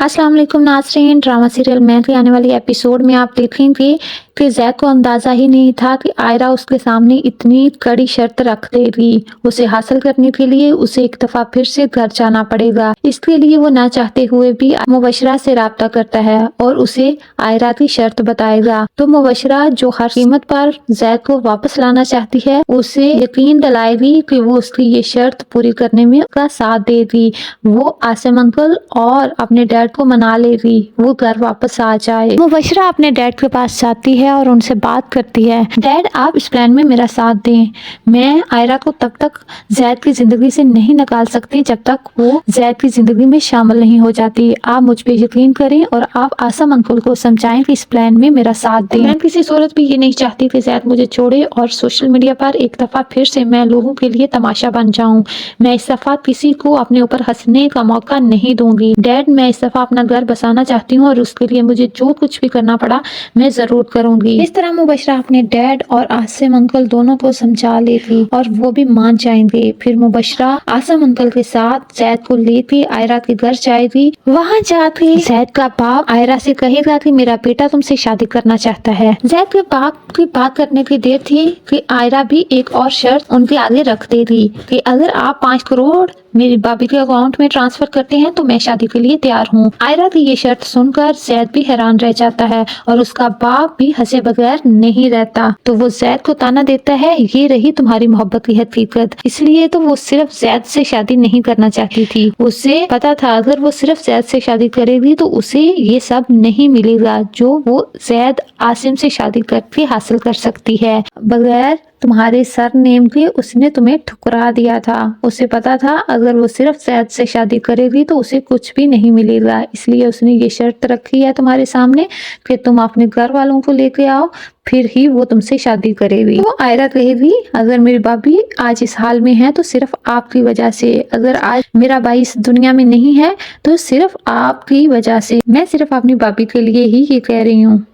अस्सलाम वालेकुम नाज़रीन। ड्रामा सीरियल मैं के आने वाली एपिसोड में आप देखेंगे कि ज़ैद को अंदाज़ा ही नहीं था कि आयरा उसके सामने इतनी कड़ी शर्त रख देगी। उसे हासिल करने के लिए उसे एक दफ़ा फिर से घर जाना पड़ेगा। इसके लिए वो ना चाहते हुए भी मुबशरा से राब्ता करता है और उसे आयरा की शर्त बताएगा। तो मुबशरा जो हर कीमत पर ज़ैद को वापस लाना चाहती है, उसे यकीन दिलाएगी कि वो उसकी ये शर्त पूरी करने में उसका साथ देगी। वो आसिम अंकल और अपने डैड को मना लेगी, वो घर वापस आ जाए। मुबशरा अपने डैड के पास जाती है और उनसे बात करती है, डैड आप इस प्लान में मेरा साथ दें। मैं आयरा को तब तक ज़ैद की जिंदगी से नहीं निकाल सकती जब तक वो ज़ैद की जिंदगी में शामिल नहीं हो जाती। आप मुझ पे यकीन करें और आप आसिम अंकल को समझाएं कि इस प्लान में मेरा साथ दें। मैं किसी सूरत भी ये नहीं चाहती कि ज़ैद मुझे छोड़े और सोशल मीडिया पर एक दफा फिर से मैं लोगों के लिए तमाशा बन जाऊं। मैं इस दफा किसी को अपने ऊपर हंसने का मौका नहीं दूंगी। डैड मैं इस दफा अपना घर बसाना चाहती हूँ और उसके लिए मुझे जो कुछ भी करना पड़ा मैं जरूर करूंगी। इस तरह मुबशरा अपने डैड और आसिम अंकल दोनों को समझा लेगी और वो भी मान जाएंगे। फिर मुबशरा आसिम अंकल के साथ ज़ैद को लेके आयरा के घर जाएगी। वहाँ जाके ज़ैद का बाप आयरा से कहेगा कि मेरा बेटा तुमसे शादी करना चाहता है। ज़ैद के बाप की बात करने की देर थी कि आयरा भी एक और शर्त उनके आगे रख देगी कि अगर आप 5 करोड़ मेरी भाभी के अकाउंट में ट्रांसफर करते हैं तो मैं शादी के लिए तैयार हूँ। आयरा की ये शर्त सुनकर ज़ैद भी हैरान रह जाता है और उसका बाप भी हंसे बगैर नहीं रहता। तो वो ज़ैद को ताना देता है, ये रही तुम्हारी मोहब्बत की हकीकत। इसलिए तो वो सिर्फ ज़ैद से शादी नहीं करना चाहती थी। उसे पता था अगर वो सिर्फ ज़ैद से शादी करेगी तो उसे ये सब नहीं मिलेगा जो वो ज़ैद आसिम से शादी करके हासिल कर सकती है। बगैर तुम्हारे सर नेम के उसने तुम्हें ठुकरा दिया था। उसे पता था अगर वो सिर्फ ज़ैद से शादी करेगी तो उसे कुछ भी नहीं मिलेगा। इसलिए उसने ये शर्त रखी है तुम्हारे सामने कि तुम अपने घर वालों को लेके आओ, फिर ही वो तुमसे शादी करेगी। तो आयरा कहेगी अगर मेरी भाभी आज इस हाल में है तो सिर्फ आपकी वजह से। अगर आज मेरा भाई इस दुनिया में नहीं है तो सिर्फ आपकी वजह से। मैं सिर्फ अपनी भाभी के लिए ही ये कह रही हूँ।